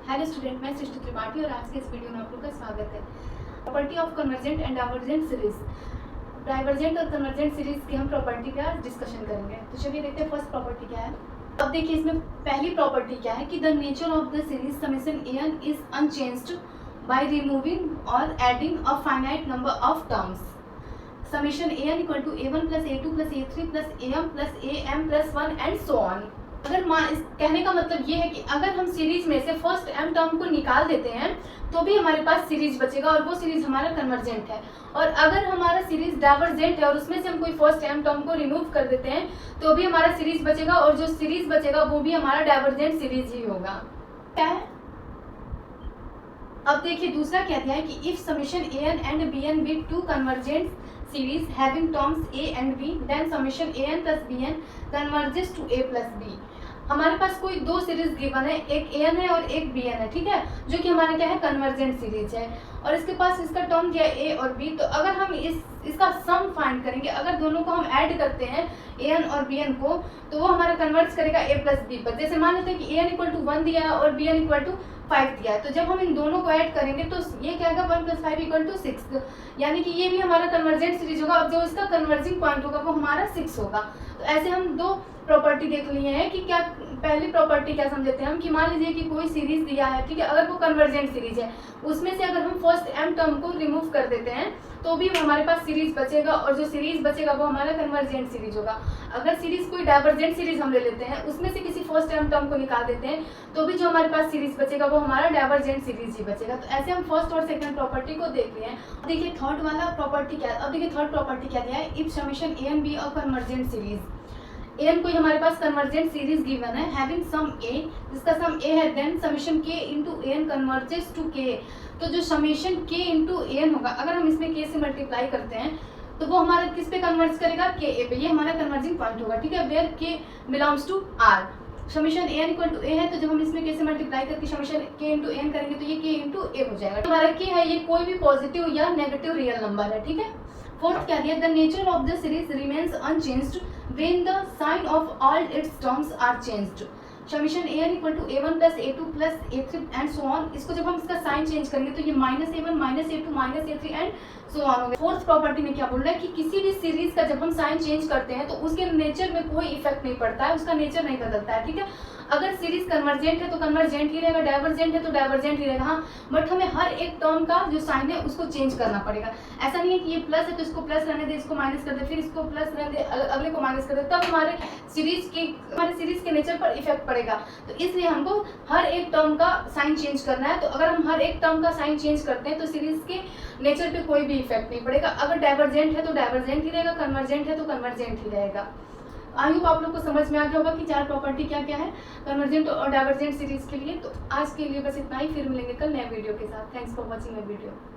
Hello student, मैं सृष्टि त्रिपाठी और आज के इस वीडियो में आप लोग का स्वागत है। Property of convergent and divergent series, divergent और कन्वर्जेंट सीरीज की हम प्रॉपर्टी का डिस्कशन करेंगे। तो चलिए देखते हैं फर्स्ट प्रॉपर्टी क्या है। अब देखिए इसमें पहली प्रॉपर्टी क्या है कि the nature of the series summation an is unchanged by removing और adding a finite number of terms. Summation an equal to a1 plus a2 plus a3 plus am plus am plus 1 and so on. अगर इस कहने का मतलब ये है कि अगर हम सीरीज में से फर्स्ट m टर्म को निकाल देते हैं तो भी हमारे पास सीरीज बचेगा और वो सीरीज हमारा कन्वर्जेंट है। और अगर हमारा सीरीज डाइवर्जेंट है और उसमें से हम कोई फर्स्ट m टर्म को रिमूव कर देते हैं तो भी हमारा सीरीज बचेगा और जो सीरीज बचेगा वो भी हमारा डाइवर्जेंट सीरीज ही होगा। क्या है? अब देखिए दूसरा क्या दिया है कि if summation an and bn be two convergent series having terms a and b then summation an plus bn converges to a plus b। हमारे पास कोई दो सीरीज गिवन है, एक an है और एक bn है, ठीक है, जो कि हमारा क्या है कन्वर्जेंट सीरीज है और इसके पास इसका टर्म दिया है a और b। तो अगर हम इसका सम फाइंड करेंगे, अगर दोनों को हम ऐड करते हैं an और bn को तो वो हमारा कन्वर्ट करेगा a प्लस b पर। जैसे मान लेते हैं कि an इक्वल टू 1 दिया है और bn इक्वल टू 5 दिया है, तो जब हम इन दोनों को ऐड करेंगे तो ये क्या आएगा 1 प्लस 5 इक्वल टू 6, यानी कि ये भी हमारा कन्वर्जेंट सीरीज होगा। अब जो इसका कन्वर्जिंग पॉइंट होगा वो हमारा 6 होगा। तो ऐसे हम दो प्रॉपर्टी देख लिए हैं कि क्या पहली प्रॉपर्टी क्या समझते हैं हम कि मान लीजिए कि कोई सीरीज दिया है, ठीक है, अगर वो कन्वर्जेंट सीरीज है उसमें से अगर हम फर्स्ट m टर्म को रिमूव कर देते हैं तो भी हमारे पास सीरीज बचेगा और जो सीरीज बचेगा वो हमारा कन्वर्जेंट सीरीज होगा। अगर सीरीज कोई डाइवर्जेंट सीरीज हम ले लेते हैं उसमें से किसी फर्स्ट m टर्म को निकाल देते हैं तो भी जो हमारे पास सीरीज बचेगा वो हमारा डाइवर्जेंट सीरीज ही बचेगा। तो ऐसे हम फर्स्ट और सेकंड प्रॉपर्टी को देख लिए हैं। अब देखिए थर्ड वाला प्रॉपर्टी क्या है। अब देखिए थर्ड प्रॉपर्टी क्या दिया है, if summation an be a convergent series, an कोई हमारे पास कन्वर्जेंट सीरीज गिवन है हैविंग सम a, जिसका सम a है, then summation k into an converges to k। तो जो समेशन k इनटू an होगा, अगर हम इसमें k से मल्टीप्लाई करते हैं तो वो हमारा किस पे कन्वर्ट करेगा, k a पे। ये हमारा कन्वर्जिंग पॉइंट होगा, ठीक है, where k belongs to r। Summation an equal to a है तो जब हम इसमें k से मल्टीप्लाई करके समेशन k इनटू n करेंगे तो ये k इनटू a हो जाएगा। हमारा k है ये कोई भी पॉजिटिव या नेगेटिव रियल नंबर है, ठीक है। फोर्थ क्या दिया, the nature of the series remains unchanged when the sign of all its terms are changed. Summation an equal to a1 plus a2 plus a3 and so on. इसको जब हम इसका sign change करेंगे तो ये minus a1 minus a2 minus a3 and so on हो गया। Fourth property में क्या बोल रहा है कि किसी भी सीरीज का जब हम साइन चेंज करते हैं तो उसके नेचर में कोई इफेक्ट नहीं पड़ता है, उसका नेचर नहीं बदलता है, ठीक है। अगर सीरीज कन्वर्जेंट है तो कन्वर्जेंट ही रहेगा, डाइवर्जेंट है तो डाइवर्जेंट ही रहेगा, हाँ, बट हमें हर एक टर्म का जो साइन है उसको चेंज करना पड़ेगा। ऐसा नहीं है कि ये प्लस है तो इसको प्लस रहने दे, इसको माइनस कर दे, फिर इसको प्लस रहने दे, अगले को माइनस कर दे, तब हमारे सीरीज के नेचर पर इफेक्ट पड़ेगा। तो इसलिए हमको हर एक टर्म का साइन चेंज करना है। तो अगर हम हर एक टर्म का साइन चेंज करते हैं तो सीरीज के नेचर पे कोई भी इफेक्ट नहीं पड़ेगा। अगर डाइवर्जेंट है तो डाइवर्जेंट ही रहेगा, कन्वर्जेंट है तो कन्वर्जेंट ही रहेगा। आई होप आप लोग को समझ में आ गया होगा कि चार प्रॉपर्टी क्या क्या है कन्वर्जेंट और डाइवर्जेंट सीरीज के लिए। तो आज के लिए बस इतना ही, फिर मिलेंगे कल नए वीडियो के साथ। Thanks for watching my video.